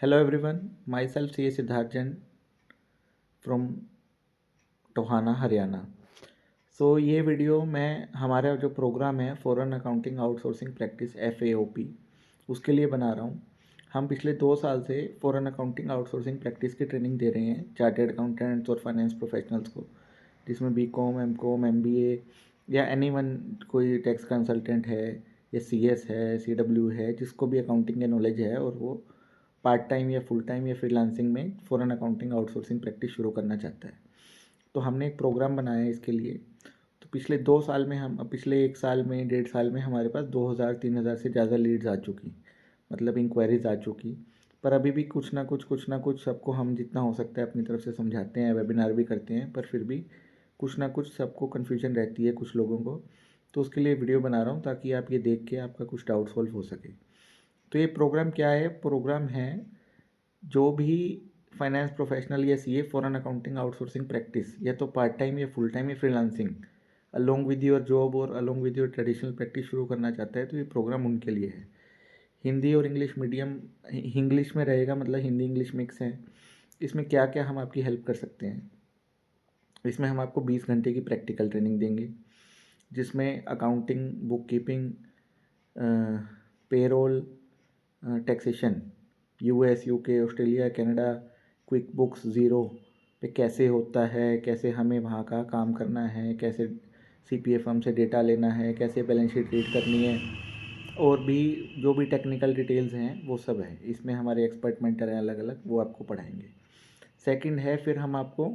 Hello everyone, myself C. Siddharth Jain from Tohana Haryana. ये video मैं हमारा जो प्रोग्राम है foreign accounting outsourcing practice FAOP उसके लिए बना रहा हूँ। हम पिछले 2 साल से फॉरेन अकाउंटिंग आउटसोर्सिंग प्रैक्टिस की ट्रेनिंग दे रहे हैं चार्टर्ड अकाउंटेंट्स और फाइनेंस प्रोफेशनल्स को, जिसमें BCom, MCom, MBA या एनीवन, कोई टैक्स कंसल्टेंट है या CS है, CW है, जिसको भी अकाउंटिंग के नॉलेज है और वो पार्ट टाइम या फुल टाइम या फ्रीलांसिंग में फॉरेन अकाउंटिंग आउटसोर्सिंग प्रैक्टिस शुरू करना चाहता है। तो हमने एक प्रोग्राम बनाया है इसके लिए। तो पिछले 2 साल में पिछले 1 साल में 1.5 साल में हमारे पास 2000-3000 से ज़्यादा लीड्स आ चुकी, मतलब इंक्वायरीज आ चुकी। पर अभी भी कुछ ना कुछ सबको हम जितना हो सकता है अपनी तरफ से समझाते हैं, वेबिनार भी करते हैं, पर फिर भी कुछ ना कुछ सबको कन्फ्यूजन रहती है कुछ लोगों को। तो उसके लिए वीडियो बना रहा हूँ ताकि आप ये देख के आपका कुछ डाउट सॉल्व हो सके। तो ये प्रोग्राम क्या है? प्रोग्राम है जो भी फाइनेंस प्रोफेशनल या CA foreign accounting outsourcing practice या तो पार्ट टाइम या फुल टाइम या freelancing along with your job और along with your traditional practice शुरू करना चाहता है, तो ये प्रोग्राम उनके लिए है। हिंदी और इंग्लिश मीडियम, इंग्लिश में रहेगा, मतलब हिंदी इंग्लिश मिक्स है। इसमें क्या क्या हम आपकी हेल्प कर सकते हैं? इसमें हम आपको 20 घंटे की प्रैक्टिकल ट्रेनिंग देंगे, जिसमें accounting, book keeping, payroll, taxation, US, UK, Australia, Canada, quick books zero पे कैसे होता है, कैसे हमें वहाँ का काम करना है, कैसे CPA फर्म से डेटा लेना है, कैसे बैलेंस शीट रीड करनी है, और भी जो भी टेक्निकल डिटेल्स हैं वो सब है इसमें। हमारे एक्सपर्ट मेंटर हैं अलग अलग, वो आपको पढ़ाएंगे। सेकंड है, फिर हम आपको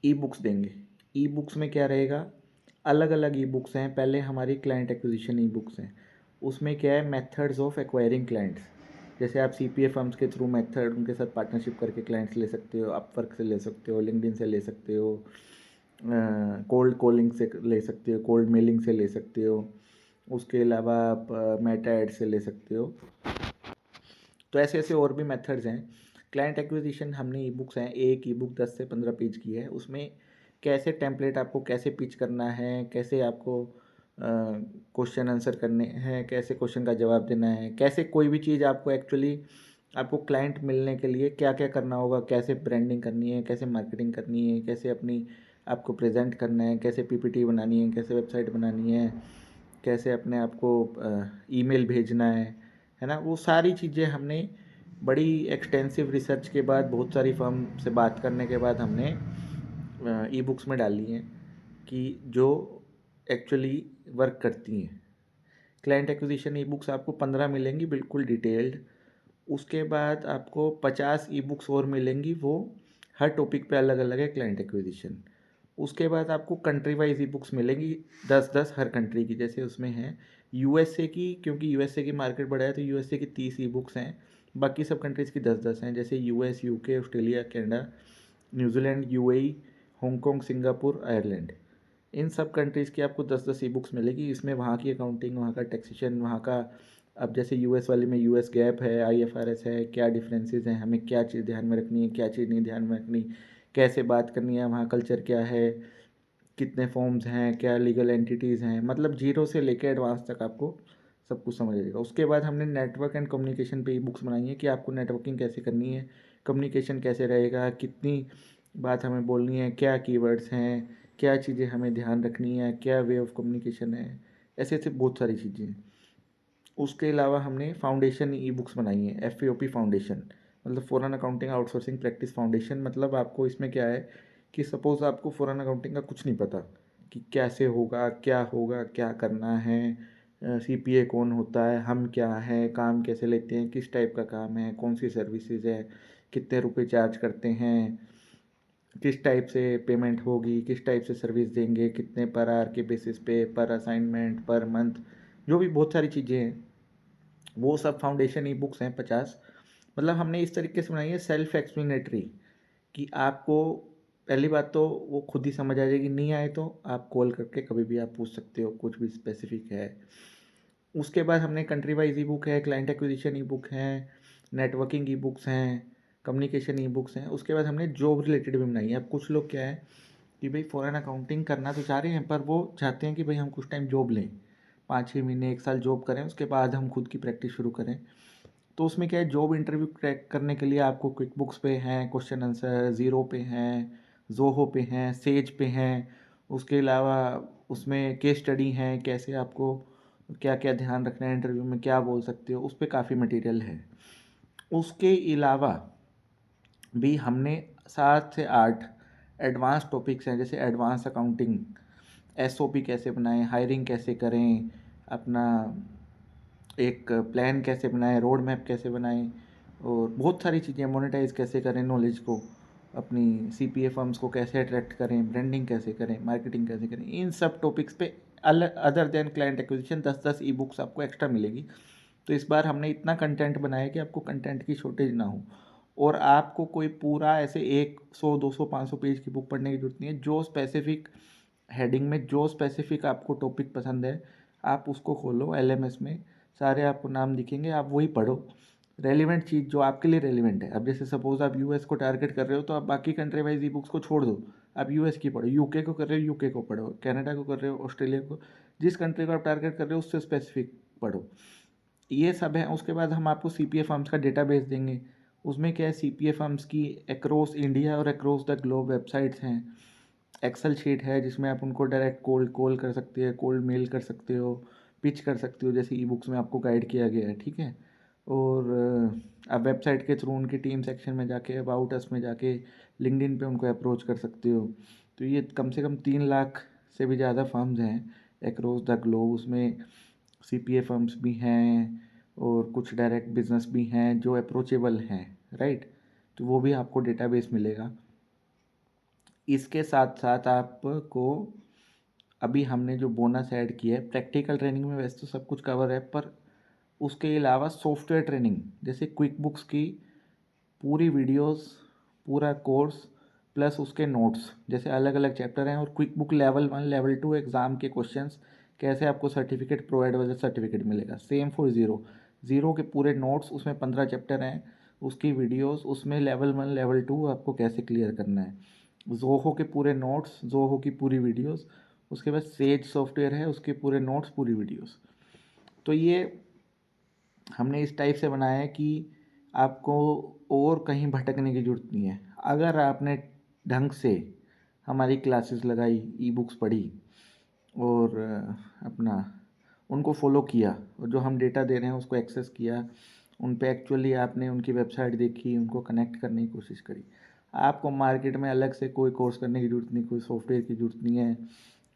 ई बुक्स देंगे। ई बुक्स में क्या रहेगा? अलग अलग ई बुक्स हैं। पहले हमारी क्लाइंट एक्विजिशन ई बुक्स हैं, उसमें क्या है, मेथड्स ऑफ एक्वायरिंग क्लाइंट्स। जैसे आप CPA फर्म्स के थ्रू मेथड, उनके साथ पार्टनरशिप करके क्लाइंट्स ले सकते हो, अपवर्क से ले सकते हो, लिंक्डइन से ले सकते हो, कोल्ड कॉलिंग से ले सकते हो, कोल्ड मेलिंग से ले सकते हो, उसके अलावा आप मेटा एड से ले सकते हो। तो ऐसे ऐसे और भी मेथड्स हैं। क्लाइंट एक्विजिशन हमने ई बुक्स हैं, एक ई बुक 10 से 15 पेज की है। उसमें कैसे टेम्पलेट आपको कैसे पिच करना है, कैसे आपको क्वेश्चन आंसर करने हैं, कैसे क्वेश्चन का जवाब देना है, कैसे कोई भी चीज़ आपको एक्चुअली आपको क्लाइंट मिलने के लिए क्या क्या करना होगा, कैसे ब्रांडिंग करनी है, कैसे मार्केटिंग करनी है, कैसे अपनी आपको प्रेजेंट करना है, कैसे PPT बनानी है, कैसे वेबसाइट बनानी है, कैसे अपने आप को ईमेल भेजना है ना। वो सारी चीज़ें हमने बड़ी एक्सटेंसिव रिसर्च के बाद, बहुत सारी फर्म से बात करने के बाद हमने ई बुक्स में डाली हैं कि जो एक्चुअली वर्क करती हैं। क्लाइंट एक्विजिशन ई बुक्स आपको 15 मिलेंगी बिल्कुल डिटेल्ड। उसके बाद आपको 50 ई बुक्स और मिलेंगी, वो हर टॉपिक पे अलग अलग है क्लाइंट एक्विजिशन। उसके बाद आपको कंट्री वाइज ई बुक्स मिलेंगी 10-10 हर कंट्री की। जैसे उसमें है USA की, क्योंकि USA की मार्केट बड़ा है तो USA की 30 ई बुक्स हैं, बाकी सब कंट्रीज़ की 10-10 हैं। जैसे US, UK, Australia, Canada, New Zealand, UAE, Hong Kong, Singapore, Ireland, इन सब कंट्रीज़ की आपको 10-10 ई बुक्स मिलेगी। इसमें वहाँ की अकाउंटिंग, वहाँ का टैक्सेशन, वहाँ का, अब जैसे US वाले में US गैप है, IFRS है, क्या डिफरेंसेस हैं, हमें क्या चीज़ ध्यान में रखनी है, क्या चीज़ नहीं ध्यान में रखनी, कैसे बात करनी है, वहाँ कल्चर क्या है, कितने फॉर्म्स हैं, क्या लीगल एंटिटीज़ हैं, मतलब जीरो से लेकर एडवांस तक आपको सब कुछ समझ आएगा। उसके बाद हमने नेटवर्क एंड कम्युनिकेशन पे ई बुक्स बनाई है कि आपको नेटवर्किंग कैसे करनी है, कम्युनिकेशन कैसे रहेगा, कितनी बात हमें बोलनी है, क्या कीवर्ड्स हैं, क्या चीज़ें हमें ध्यान रखनी है, क्या वे ऑफ कम्युनिकेशन है, ऐसे ऐसे बहुत सारी चीज़ें हैं। उसके अलावा हमने फाउंडेशन ई बुक्स बनाई हैं, FAOP फाउंडेशन, मतलब foreign accounting outsourcing practice foundation. मतलब आपको इसमें क्या है कि सपोज़ आपको फ़ॉरेन अकाउंटिंग का कुछ नहीं पता कि कैसे होगा, क्या करना है, CPA कौन होता है, हम क्या हैं, काम कैसे लेते हैं, किस टाइप का काम है, कौन सी सर्विसेज है, कितने रुपए चार्ज करते हैं, किस टाइप से पेमेंट होगी, किस टाइप से सर्विस देंगे, कितने पर आवर के बेसिस पे, पर असाइनमेंट, पर मंथ, जो भी बहुत सारी चीज़ें हैं, वो सब फाउंडेशन ई बुक्स हैं 50। मतलब हमने इस तरीके से बनाई है सेल्फ एक्सप्लेनेटरी कि आपको पहली बात तो वो खुद ही समझ आ जाएगी, नहीं आए तो आप कॉल करके कभी भी आप पूछ सकते हो, कुछ भी स्पेसिफिक है। उसके बाद हमने कंट्री वाइज ई बुक है, क्लाइंट एक्विजिशन ई बुक हैं, नेटवर्किंग ई बुक्स हैं, कम्युनिकेशन ई बुक्स हैं। उसके बाद हमने जॉब रिलेटेड भी बनाई है। अब कुछ लोग क्या है कि भाई फ़ॉरेन अकाउंटिंग करना तो चाह रहे हैं, पर वो चाहते हैं कि भाई हम कुछ टाइम जॉब लें, 5-6 महीने 1 साल जॉब करें, उसके बाद हम खुद की प्रैक्टिस शुरू करें। तो उसमें क्या है, जॉब इंटरव्यू क्रैक करने के लिए आपको क्विक बुक्स पे हैं क्वेश्चन आंसर, ज़ीरो पे हैं, ज़ोहो पे हैं, सेज पे हैं। उसके अलावा उसमें केस स्टडी हैं, कैसे आपको क्या क्या ध्यान रखना है इंटरव्यू में, क्या बोल सकते हो, उस पर काफ़ी मटेरियल है। उसके अलावा भी हमने 7 से 8 एडवांस टॉपिक्स हैं, जैसे एडवांस अकाउंटिंग, एसओपी कैसे बनाएं, हायरिंग कैसे करें, अपना एक प्लान कैसे बनाएं, रोड मैप कैसे बनाएं, और बहुत सारी चीज़ें, मोनेटाइज कैसे करें नॉलेज को, अपनी सीपीए फर्म्स को कैसे अट्रैक्ट करें, ब्रांडिंग कैसे करें, मार्केटिंग कैसे करें, इन सब टॉपिक्स पे other than client acquisition 10-10 e books आपको एक्स्ट्रा मिलेगी। तो इस बार हमने इतना कंटेंट बनाया कि आपको कंटेंट की शॉर्टेज ना हो, और आपको कोई पूरा ऐसे 100, 200, 500 पेज की बुक पढ़ने की जरूरत नहीं है। जो स्पेसिफिक हेडिंग में जो स्पेसिफिक आपको टॉपिक पसंद है, आप उसको खोलो एलएमएस में, सारे आपको नाम दिखेंगे, आप वही पढ़ो। रेलिवेंट चीज़ जो आपके लिए रेलिवेंट है, अब जैसे सपोज आप यूएस को टारगेट कर रहे हो तो आप बाकी कंट्री वाइज ई बुक्स को छोड़ दो, आप यूएस की पढ़ो। यूके को कर रहे हो, यूके को पढ़ो। कनाडा को कर रहे हो, ऑस्ट्रेलिया को, जिस कंट्री को आप टारगेट कर रहे हो उससे स्पेसिफिक पढ़ो। ये सब है। उसके बाद हम आपको सीपीए फर्म्स का डेटाबेस देंगे। उसमें क्या है, सीपीए फर्म्स की अक्रॉस इंडिया और अक्रॉस द ग्लोब वेबसाइट्स हैं। एक्सेल शीट है जिसमें आप उनको डायरेक्ट कोल्ड कॉल कर सकते हैं, कोल्ड मेल कर सकते हो, पिच कर सकते हो, जैसे ई बुक्स में आपको गाइड किया गया है, ठीक है। और आप वेबसाइट के थ्रू उनकी टीम सेक्शन में जाके, अबाउट अस में जाके, लिंक्डइन पे उनको अप्रोच कर सकते हो। तो ये कम से कम 3 लाख से भी ज़्यादा फर्म्स हैं अक्रॉस द ग्लोब। उसमें सीपीए फर्म्स भी हैं और कुछ डायरेक्ट बिजनेस भी हैं जो अप्रोचेबल हैं, राइट। तो वो भी आपको डेटाबेस मिलेगा। इसके साथ साथ आपको अभी हमने जो बोनस ऐड किया है, प्रैक्टिकल ट्रेनिंग में वैसे तो सब कुछ कवर है, पर उसके अलावा सॉफ्टवेयर ट्रेनिंग, जैसे क्विक बुक्स की पूरी वीडियोस, पूरा कोर्स, प्लस उसके नोट्स, जैसे अलग अलग चैप्टर हैं, और quick book level 1 level 2 exam के क्वेश्चंस, कैसे आपको सर्टिफिकेट प्रोवाइड वाला सर्टिफिकेट मिलेगा। सेम फॉर ज़ीरो, ज़ीरो के पूरे नोट्स, उसमें 15 चैप्टर हैं, उसकी वीडियोस, उसमें लेवल 1 लेवल 2 आपको कैसे क्लियर करना है। जोहो के पूरे नोट्स, जोहो की पूरी वीडियोस, उसके बाद सेज सॉफ्टवेयर है, उसके पूरे नोट्स, पूरी वीडियोस। तो ये हमने इस टाइप से बनाया है कि आपको और कहीं भटकने की ज़रूरत नहीं है। अगर आपने ढंग से हमारी क्लासेस लगाई, ई बुक्स पढ़ी, और अपना उनको फॉलो किया, और जो हम डेटा दे रहे हैं उसको एक्सेस किया, उन पे एक्चुअली आपने उनकी वेबसाइट देखी, उनको कनेक्ट करने की कोशिश करी, आपको मार्केट में अलग से कोई कोर्स करने की ज़रूरत नहीं, कोई सॉफ्टवेयर की ज़रूरत नहीं है,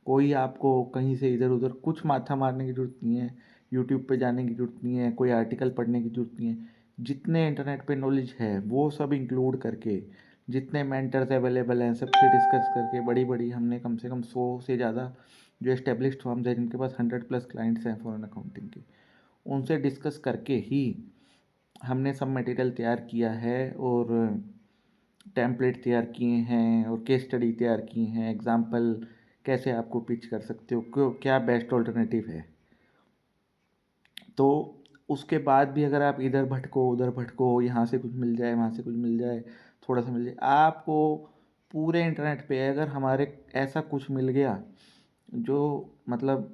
कोई आपको कहीं से इधर उधर कुछ माथा मारने की ज़रूरत नहीं है, यूट्यूब पे जाने की ज़रूरत नहीं है, कोई आर्टिकल पढ़ने की ज़रूरत नहीं है। जितने इंटरनेट पे नॉलेज है वो सब इंक्लूड करके, जितने मेंटर्स अवेलेबल हैं सबसे डिस्कस करके, बड़ी बड़ी हमने कम से कम 100 से ज़्यादा जो एस्टेब्लिश्ड फर्म्स हैं जिनके पास 100+ क्लाइंट्स हैं फॉरेन अकाउंटिंग के, उनसे डिस्कस करके ही हमने सब मटेरियल तैयार किया है, और टेम्पलेट तैयार किए हैं, और केस स्टडी तैयार की हैं, एग्जाम्पल कैसे आपको पिच कर सकते हो, क्यों, क्या बेस्ट ऑल्टरनेटिव है। तो उसके बाद भी अगर आप इधर भटको उधर भटको, यहाँ से कुछ मिल जाए, वहाँ से कुछ मिल जाए, थोड़ा सा मिल जाए, आपको पूरे इंटरनेट पे अगर हमारे ऐसा कुछ मिल गया जो मतलब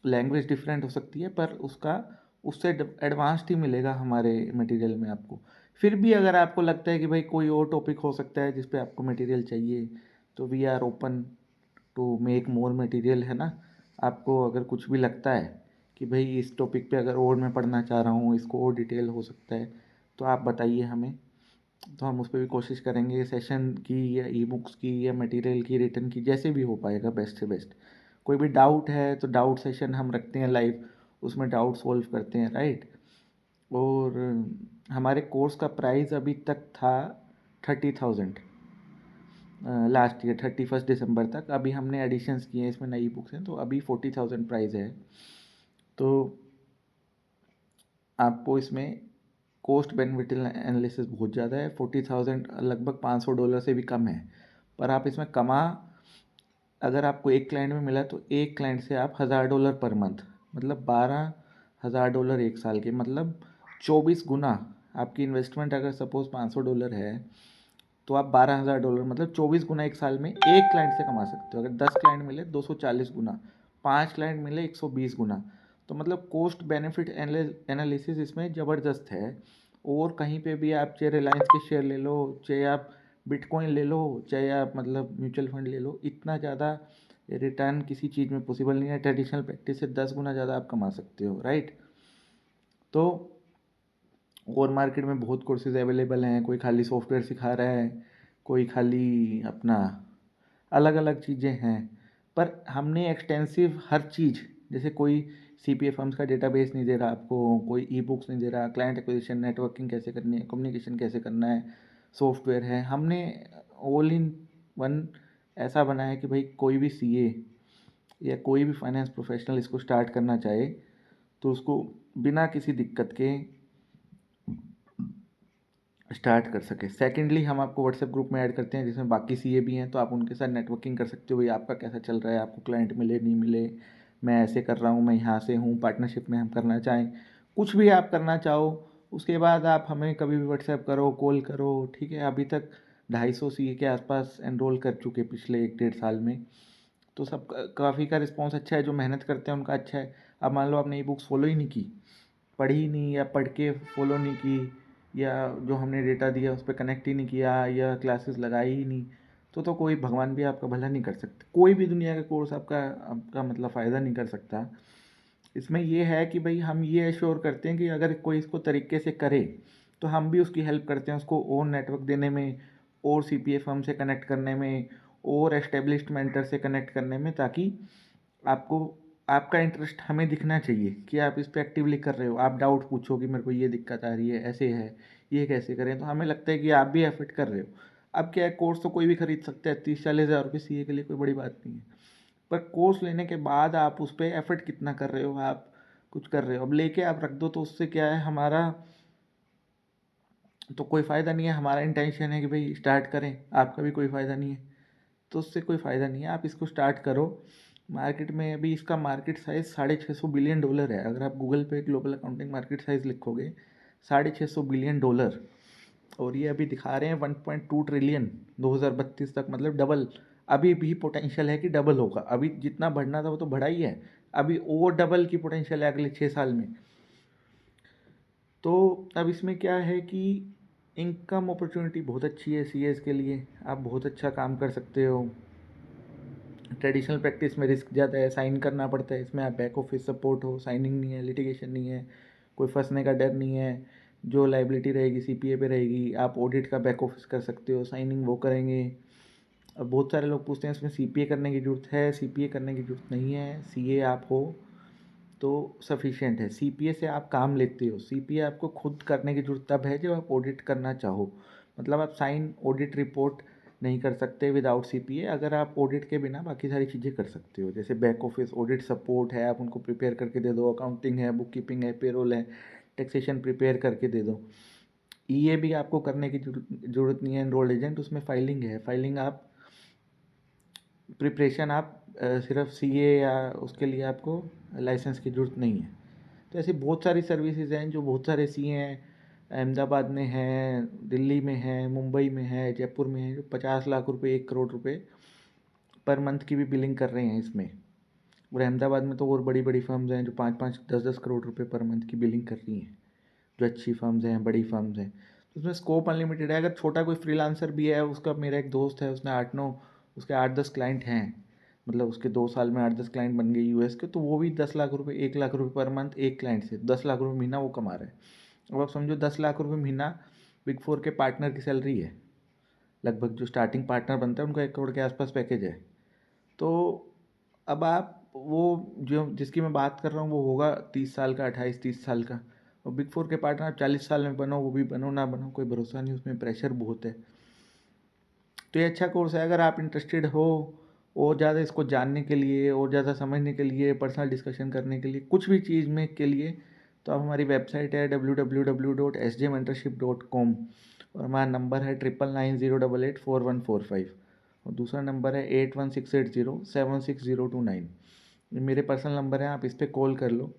लैंग्वेज डिफरेंट हो सकती है, पर उसका उससे एडवांस्ड ही मिलेगा हमारे मटेरियल में आपको। फिर भी अगर आपको लगता है कि भाई कोई और टॉपिक हो सकता है जिस पे आपको मटेरियल चाहिए, तो we are open to make more material, है ना। आपको अगर कुछ भी लगता है कि भाई इस टॉपिक पे अगर और मैं पढ़ना चाह रहा हूँ, इसको और डिटेल हो सकता है, तो आप बताइए हमें, तो हम उस पर भी कोशिश करेंगे, सेशन की या ई बुक्स की या मटेरियल की, रिटर्न की, जैसे भी हो पाएगा बेस्ट से बेस्ट। कोई भी डाउट है तो डाउट सेशन हम रखते हैं लाइव, उसमें डाउट सॉल्व करते हैं, राइट। और हमारे कोर्स का प्राइस अभी तक था 30,000 लास्ट ईयर 31 दिसंबर तक। अभी हमने एडिशंस किए हैं, इसमें नई बुक्स हैं, तो अभी 40,000 प्राइस है। तो आपको इसमें कॉस्ट बेनिफिट एनालिसिस बहुत ज़्यादा है। 40,000 लगभग $500 से भी कम है, पर आप इसमें कमा, अगर आपको एक क्लाइंट में मिला तो एक क्लाइंट से आप $1,000 पर मंथ, मतलब $12,000 एक साल के, मतलब 24 गुना। आपकी इन्वेस्टमेंट अगर सपोज $500 है, तो आप $12,000 मतलब 24 गुना एक साल में एक क्लाइंट से कमा सकते हो। अगर 10 क्लाइंट मिले 240 गुना, 5 क्लाइंट मिले 120 गुना। तो मतलब कॉस्ट बेनिफिट एनालिसिस इसमें ज़बरदस्त है। और कहीं पे भी आप चाहे रिलायंस के शेयर ले लो, चाहे आप बिटकॉइन ले लो, चाहे आप मतलब म्यूचुअल फंड ले लो, इतना ज़्यादा रिटर्न किसी चीज़ में पॉसिबल नहीं है। ट्रेडिशनल प्रैक्टिस से 10 गुना ज़्यादा आप कमा सकते हो, राइट। तो और मार्केट में बहुत कोर्सेज अवेलेबल हैं, कोई खाली सॉफ्टवेयर सिखा रहा है, कोई खाली अपना अलग अलग चीज़ें हैं। पर हमने एक्सटेंसिव हर चीज़, जैसे कोई CPA फर्म्स का डेटाबेस नहीं दे रहा आपको, कोई ई बुक्स नहीं दे रहा, क्लाइंट एक्विजिशन, नेटवर्किंग कैसे करनी है, कम्युनिकेशन कैसे करना है, सॉफ्टवेयर है, हमने ऑल इन वन ऐसा बनाया है कि भाई कोई भी CA या कोई भी फाइनेंस प्रोफेशनल इसको स्टार्ट करना चाहे तो उसको बिना किसी दिक्कत के स्टार्ट कर सके। सेकेंडली, हम आपको व्हाट्सएप ग्रुप में ऐड करते हैं जिसमें बाकी CA भी हैं, तो आप उनके साथ नेटवर्किंग कर सकते हो, भाई आपका कैसा चल रहा है, आपको क्लाइंट मिले नहीं मिले, मैं ऐसे कर रहा हूँ, मैं यहाँ से हूँ, पार्टनरशिप में हम करना चाहें, कुछ भी आप करना चाहो। उसके बाद आप हमें कभी भी व्हाट्सएप करो, कॉल करो, ठीक है। अभी तक 250 CA के आसपास एनरोल कर चुके पिछले 1-1.5 साल में। तो सब काफ़ी का रिस्पॉन्स अच्छा है, जो मेहनत करते हैं उनका अच्छा है। अब मान लो आपने ई बुक्स फॉलो ही नहीं की, पढ़ी नहीं, या पढ़ के फॉलो नहीं की, या जो हमने डेटा दिया उस पर कनेक्ट ही नहीं किया, या क्लासेस लगाई ही नहीं, तो कोई भगवान भी आपका भला नहीं कर सकता। कोई भी दुनिया का कोर्स आपका आपका मतलब फ़ायदा नहीं कर सकता। इसमें ये है कि भाई हम ये एश्योर करते हैं कि अगर कोई इसको तरीके से करे तो हम भी उसकी हेल्प करते हैं, उसको और नेटवर्क देने में, और CPA फर्म से कनेक्ट करने में, और एस्टेब्लिश्ड मेंटर से कनेक्ट करने में, ताकि आपको आपका इंटरेस्ट हमें दिखना चाहिए कि आप इस पर एक्टिवली कर रहे हो। आप डाउट पूछो कि मेरे को ये दिक्कत आ रही है, ऐसे है, ये कैसे करें, तो हमें लगता है कि आप भी एफर्ट कर रहे हो। अब क्या है, कोर्स तो कोई भी खरीद सकता है, 30-40 हज़ार रुपये CA के लिए कोई बड़ी बात नहीं है। पर कोर्स लेने के बाद आप उस पर एफर्ट कितना कर रहे हो, आप कुछ कर रहे हो, अब लेके आप रख दो तो उससे क्या है, हमारा तो कोई फ़ायदा नहीं है। हमारा इंटेंशन है कि भाई स्टार्ट करें, आपका भी कोई फ़ायदा नहीं है, तो उससे कोई फ़ायदा नहीं है। आप इसको स्टार्ट करो। मार्केट में अभी इसका मार्केट साइज़ $650 बिलियन है। अगर आप गूगल पे ग्लोबल अकाउंटिंग मार्केट साइज़ लिखोगे, $650 बिलियन, और ये अभी दिखा रहे हैं 1.2 ट्रिलियन 2032 तक, मतलब डबल। अभी भी पोटेंशियल है कि डबल होगा। अभी जितना बढ़ना था वो तो बढ़ा ही है, अभी और डबल की पोटेंशियल है अगले 6 साल में। तो अब इसमें क्या है कि इनकम अपॉर्चुनिटी बहुत अच्छी है CAs के लिए, आप बहुत अच्छा काम कर सकते हो। ट्रेडिशनल प्रैक्टिस में रिस्क ज़्यादा है, साइन करना पड़ता है, इसमें आप बैक ऑफिस सपोर्ट हो, साइनिंग नहीं है, लिटिगेशन नहीं है, कोई फंसने का डर नहीं है। जो लाइबिलिटी रहेगी CPA पे रहेगी, आप ऑडिट का बैक ऑफिस कर सकते हो, साइनिंग वो करेंगे। अब बहुत सारे लोग पूछते हैं इसमें CPA करने की ज़रूरत है, CPA करने की ज़रूरत नहीं है, CA आप हो तो सफिशिएंट है। CPA से आप काम लेते हो, CPA आपको खुद करने की ज़रूरत तब है जब आप ऑडिट करना चाहो। मतलब आप साइन ऑडिट रिपोर्ट नहीं कर सकते विदाउट CPA। अगर आप ऑडिट के बिना बाकी सारी चीज़ें कर सकते हो, जैसे बैक ऑफिस ऑडिट सपोर्ट है, आप उनको प्रिपेयर करके दे दो, अकाउंटिंग है, बुक कीपिंग है, पेरोल है, टैक्सेशन प्रिपेयर करके दे दो। EA भी आपको करने की ज़रूरत नहीं है, एनरोल्ड एजेंट, उसमें फाइलिंग है, फाइलिंग आप प्रिपरेशन आप सिर्फ CA या उसके लिए आपको लाइसेंस की ज़रूरत नहीं है। तो ऐसी बहुत सारी सर्विसेज हैं जो बहुत सारे CA हैं, अहमदाबाद में हैं, दिल्ली में हैं, मुंबई में है, जयपुर में है, जो 50 लाख रुपए, 1 करोड़ रुपए पर मंथ की भी बिलिंग कर रहे हैं इसमें। और अहमदाबाद में तो और बड़ी बड़ी फर्म्स हैं जो 5-5, 10-10 करोड़ रुपए पर मंथ की बिलिंग कर रही हैं, जो अच्छी फर्म्स हैं, बड़ी फर्म्स हैं। तो उसमें स्कोप अनलिमिटेड है। अगर छोटा कोई फ्रीलांसर भी है, उसका मेरा एक दोस्त है, उसने 8-9 उसके 8-10 क्लाइंट हैं, मतलब उसके 2 साल में 8-10 क्लाइंट बन गए US के, तो वो भी 10 लाख रुपए, 1 लाख रुपए पर मंथ एक क्लाइंट से 10 लाख रुपए महीना वो कमा रहा है। अब आप समझो 10 लाख रुपए महीना बिग 4 के पार्टनर की सैलरी है लगभग। जो स्टार्टिंग पार्टनर बनता है उनका 1 करोड़ के आसपास पैकेज है। तो अब आप वो जो जिसकी मैं बात कर रहा हूँ वो होगा 30 साल का, 28-30 साल का। और बिग 4 के पार्टनर आप 40 साल में बनो, वो भी बनो ना बनो कोई भरोसा नहीं, उसमें प्रेशर बहुत है। तो ये अच्छा कोर्स है। अगर आप इंटरेस्टेड हो और ज़्यादा इसको जानने के लिए, और ज़्यादा समझने के लिए, पर्सनल डिस्कशन करने के लिए, कुछ भी चीज़ में के लिए, तो आप हमारी वेबसाइट है www.sjmentorship.com, और हमारा नंबर है 9990884145, और दूसरा नंबर है 8168076029। ये मेरे पर्सनल नंबर हैं, आप इस पर कॉल कर लो।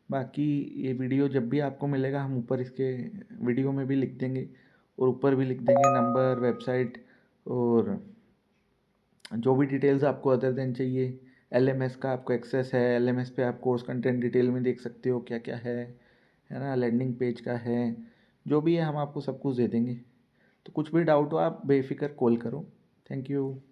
बाकी ये वीडियो जब भी आपको मिलेगा हम ऊपर इसके वीडियो में भी लिख देंगे, और ऊपर भी लिख देंगे नंबर, वेबसाइट, और जो भी डिटेल्स आपको अदर देन चाहिए, LMS का आपको एक्सेस है, LMS पे आप कोर्स कंटेंट डिटेल में देख सकते हो क्या क्या है ना, लैंडिंग पेज का है, जो भी है हम आपको सब कुछ दे देंगे। तो कुछ भी डाउट हो आप बेफिक्र कॉल करो। Thank you.